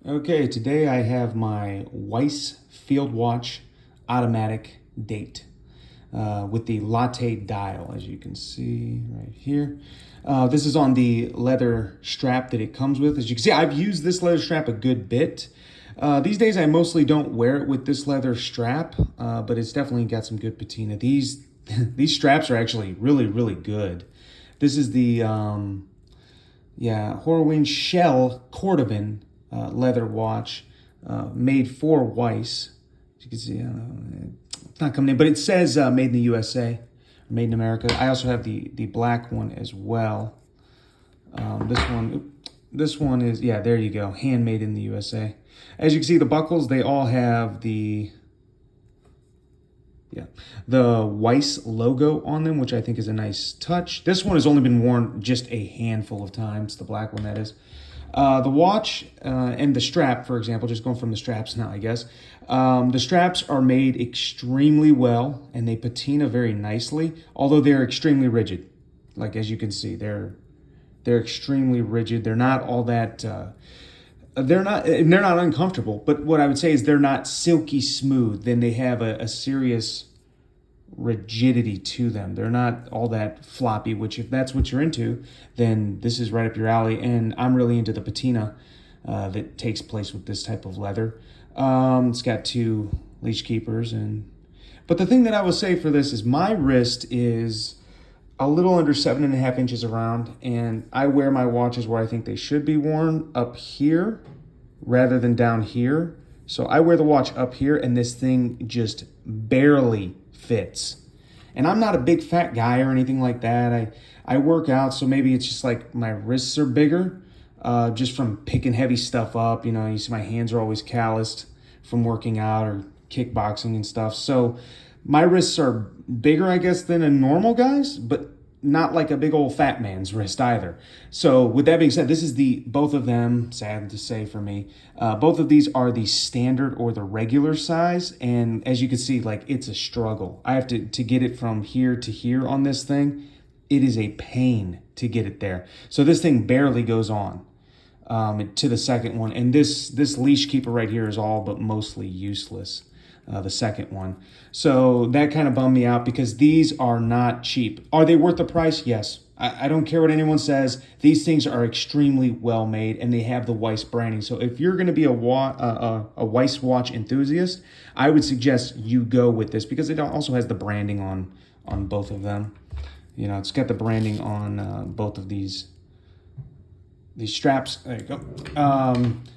Okay, today I have my Weiss Field Watch automatic date with the latte dial, as you can see right here. This is on the leather strap that it comes with. As you can see, I've used this leather strap a good bit. These days I mostly don't wear it with this leather strap, but it's definitely got some good patina. These these straps are actually really good. This is the Horween Shell Cordovan leather watch made for Weiss. As you can see, it's not coming in, but it says made in the USA, made in America. I also have the black one as well. This one is, yeah, there you go, handmade in the USA. As you can see, the buckles, they all have the Weiss logo on them, which I think is a nice touch. This one has only been worn just a handful of times, the black one that is. The watch and the strap, for example, just going from the straps now, I guess. The straps are made extremely well and they patina very nicely, although they're extremely rigid. Like, as you can see, they're extremely rigid. They're not all that they're not uncomfortable, but what I would say is they're not silky smooth. Then they have a serious rigidity to them. They're not all that floppy, which if that's what you're into, then this is right up your alley. And I'm really into the patina that takes place with this type of leather. It's got two leash keepers, but the thing that I will say for this is my wrist is a little under 7.5 inches around, and I wear my watches where I think they should be worn, up here rather than down here. So I wear the watch up here, and this thing just barely fits. And I'm not a big fat guy or anything like that. I work out, so maybe it's just like my wrists are bigger, just from picking heavy stuff up. You know, you see my hands are always calloused from working out or kickboxing and stuff. So my wrists are bigger, I guess, than a normal guy's, but not like a big old fat man's wrist either. So with that being said, this is both of them, sad to say for me, both of these are the standard or the regular size. And as you can see, like, it's a struggle. I have to get it from here to here on this thing. It is a pain to get it there. So this thing barely goes on to the second one. And this leash keeper right here is all but mostly useless. The second one. So that kind of bummed me out because these are not cheap. Are they worth the price? Yes. I don't care what anyone says. These things are extremely well made and they have the Weiss branding. So if you're going to be a Weiss watch enthusiast, I would suggest you go with this because it also has the branding on both of them. You know, it's got the branding on both of these straps. There you go.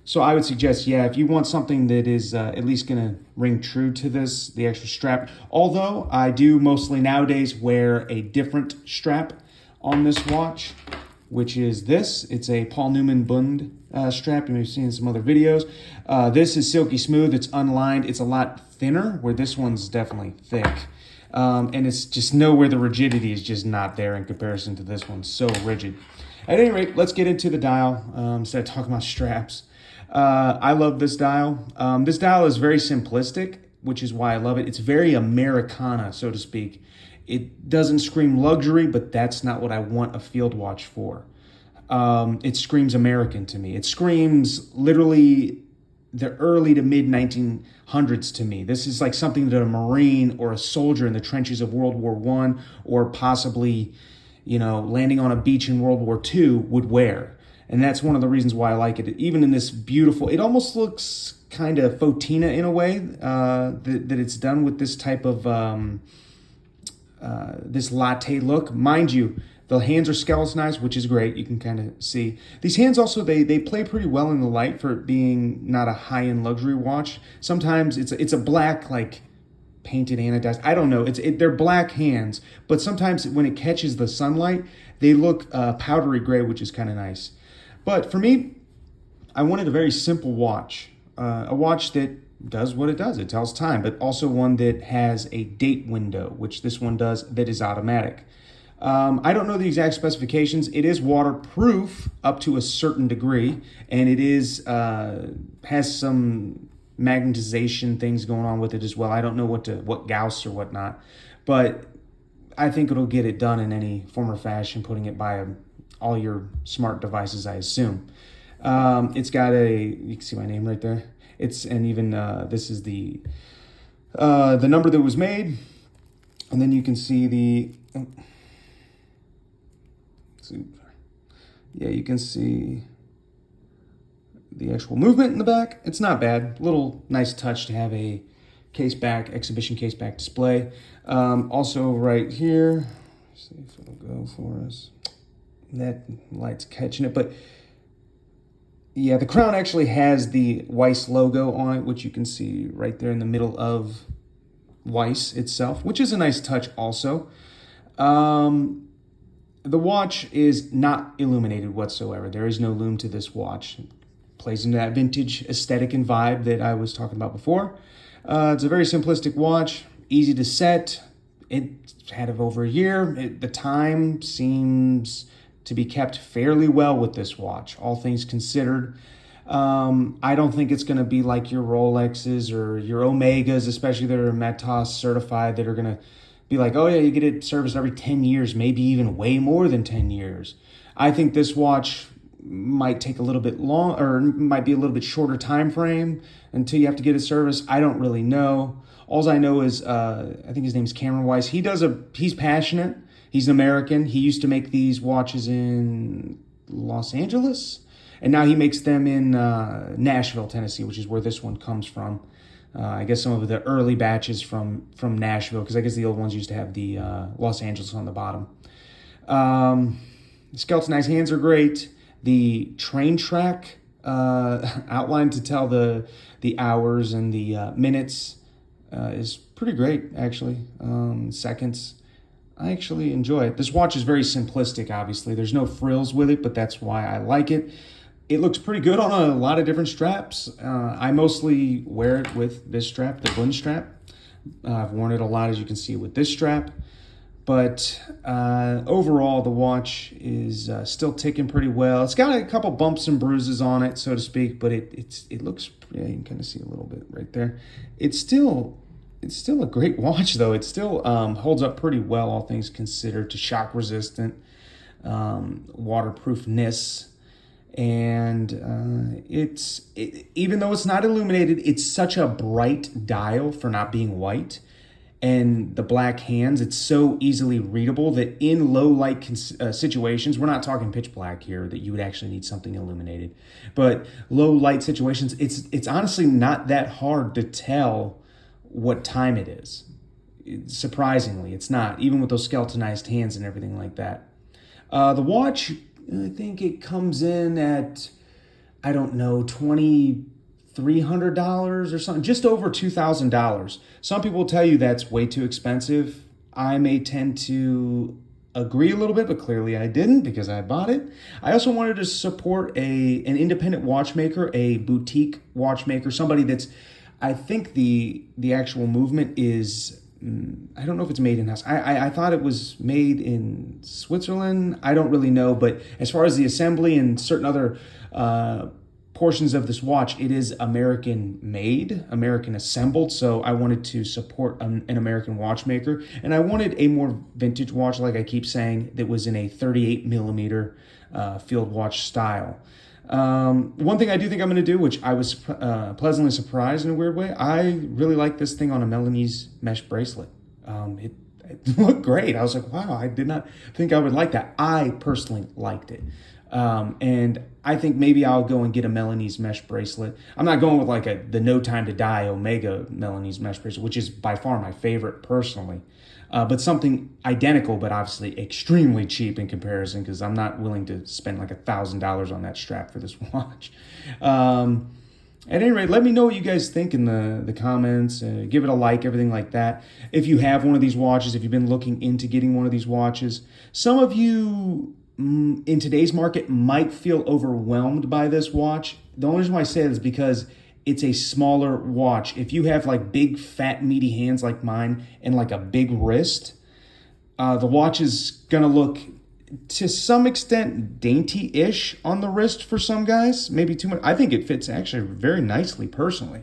So I would suggest, yeah, if you want something that is at least going to ring true to this, the extra strap. Although I do mostly nowadays wear a different strap on this watch, which is this. It's a Paul Newman Bund strap. You may have seen some other videos. This is silky smooth. It's unlined. It's a lot thinner, where this one's definitely thick. And it's just nowhere, the rigidity is just not there in comparison to this one. So rigid. At any rate, let's get into the dial instead of talking about straps. I love this dial. This dial is very simplistic, which is why I love it. It's very Americana, so to speak. It doesn't scream luxury, but that's not what I want a field watch for. It screams American to me. It screams literally the early to mid 1900s to me. This is like something that a Marine or a soldier in the trenches of World War I, or possibly, you know, landing on a beach in World War II would wear. And that's one of the reasons why I like it. Even in this beautiful, it almost looks kind of Fotina in a way, that it's done with this type of, this latte look. Mind you, the hands are skeletonized, which is great. You can kind of see. These hands also, they play pretty well in the light for it being not a high-end luxury watch. Sometimes it's a black, like, painted anodized. I don't know. They're black hands, but sometimes when it catches the sunlight, they look powdery gray, which is kind of nice. But for me, I wanted a very simple watch, a watch that does what it does. It tells time, but also one that has a date window, which this one does, that is automatic. I don't know the exact specifications. It is waterproof up to a certain degree, and it is has some magnetization things going on with it as well. I don't know what Gauss or whatnot, but I think it'll get it done in any form or fashion, putting it by all your smart devices, I assume. It's got you can see my name right there. And even this is the number that was made, and then you can see you can see the actual movement in the back. It's not bad. Little nice touch to have a exhibition case back display. Also right here, let's see if it'll go for us. That light's catching it, but yeah, the crown actually has the Weiss logo on it, which you can see right there in the middle of Weiss itself, which is a nice touch also. The watch is not illuminated whatsoever. There is no lume to this watch. It plays into that vintage aesthetic and vibe that I was talking about before. It's a very simplistic watch, easy to set. It's had it over a year. The time seems to be kept fairly well with this watch, all things considered. I don't think it's going to be like your Rolexes or your Omegas, especially that are Matas certified, that are going to be like, oh yeah, you get it serviced every 10 years, maybe even way more than 10 years. I think this watch might take a little bit long, or might be a little bit shorter time frame until you have to get it serviced. I don't really know. All I know is, I think his name's Cameron Weiss. He's passionate. He's an American. He used to make these watches in Los Angeles, and now he makes them in Nashville, Tennessee, which is where this one comes from. I guess some of the early batches from Nashville, because I guess the old ones used to have the Los Angeles on the bottom. The skeletonized hands are great. The train track outline to tell the hours and the minutes is pretty great, actually. Seconds. I actually enjoy it. This watch is very simplistic, obviously. There's no frills with it, but that's why I like it. It looks pretty good on a lot of different straps. I mostly wear it with this strap, the Bund strap. I've worn it a lot, as you can see, with this strap. But overall, the watch is still ticking pretty well. It's got a couple bumps and bruises on it, so to speak, but it looks, yeah, you can kind of see a little bit right there. It's still a great watch, though. It still holds up pretty well, all things considered, to shock resistant, waterproofness. And even though it's not illuminated, it's such a bright dial for not being white. And the black hands, it's so easily readable that in low light situations, we're not talking pitch black here, that you would actually need something illuminated. But low light situations, it's honestly not that hard to tell what time it is. Surprisingly, it's not, even with those skeletonized hands and everything like that. The watch, I think it comes in at, I don't know, $2,300 or something, just over $2,000. Some people will tell you that's way too expensive. I may tend to agree a little bit, but clearly I didn't, because I bought it. I also wanted to support an independent watchmaker, a boutique watchmaker, somebody that's, I think the actual movement is, I don't know if it's made in-house. I thought it was made in Switzerland. I don't really know, but as far as the assembly and certain other portions of this watch, it is American made, American assembled. So I wanted to support an American watchmaker, and I wanted a more vintage watch, like I keep saying, that was in a 38 millimeter field watch style. One thing I do think I'm going to do, which I was pleasantly surprised in a weird way, I really like this thing on a Milanese mesh bracelet. It looked great. I was like, wow, I did not think I would like that. I personally liked it. And I think maybe I'll go and get a Milanese mesh bracelet. I'm not going with like the No Time to Die Omega Milanese mesh bracelet, which is by far my favorite personally. But something identical, but obviously extremely cheap in comparison, because I'm not willing to spend like $1,000 on that strap for this watch. At any rate, let me know what you guys think in the comments. Give it a like, everything like that. If you have one of these watches, if you've been looking into getting one of these watches, some of you in today's market might feel overwhelmed by this watch. The only reason why I say that is because it's a smaller watch. If you have like big, fat, meaty hands like mine and like a big wrist, the watch is going to look to some extent dainty-ish on the wrist for some guys. Maybe too much. I think it fits actually very nicely personally.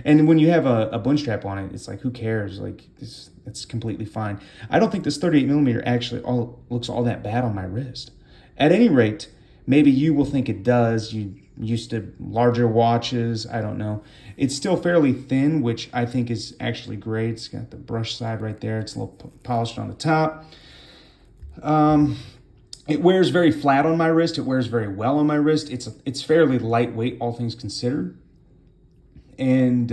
And when you have a Bund strap on it, it's like, who cares? Like, it's completely fine. I don't think this 38 millimeter actually looks all that bad on my wrist. At any rate, maybe you will think it does. You used to larger watches. I don't know. It's still fairly thin, which I think is actually great. It's got the brush side right there. It's a little polished on the top. It wears very flat on my wrist. It wears very well on my wrist. It's fairly lightweight, all things considered. And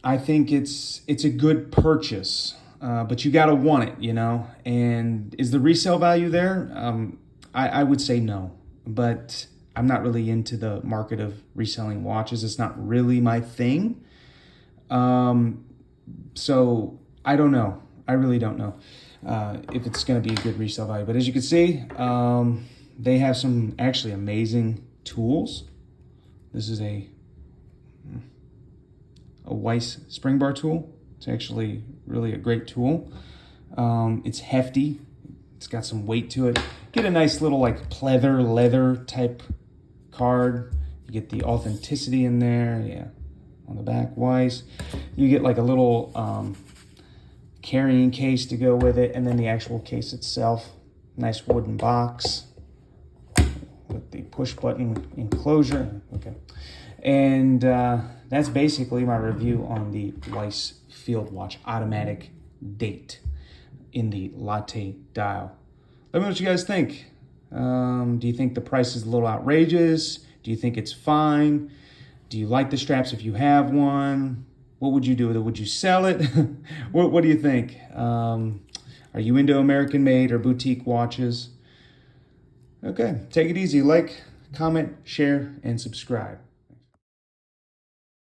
I think it's a good purchase, but you got to want it, you know. And is the resale value there? I would say no, but I'm not really into the market of reselling watches. It's not really my thing. So I don't know. I really don't know if it's going to be a good resale value. But as you can see, they have some actually amazing tools. This is a Weiss spring bar tool. It's actually really a great tool. It's hefty. It's got some weight to it. Get a nice little like pleather leather type card. You get the authenticity in there. Yeah, on the back, Weiss. You get like a little carrying case to go with it, and then the actual case itself. Nice wooden box with the push button enclosure. Okay. And that's basically my review on the Weiss Field Watch Automatic Date in the latte dial. Let me know what you guys think. Do you think the price is a little outrageous? Do you think it's fine? Do you like the straps if you have one? What would you do with it? Would you sell it? What do you think? Are you into American-made or boutique watches? Okay, take it easy. Like, comment, share, and subscribe.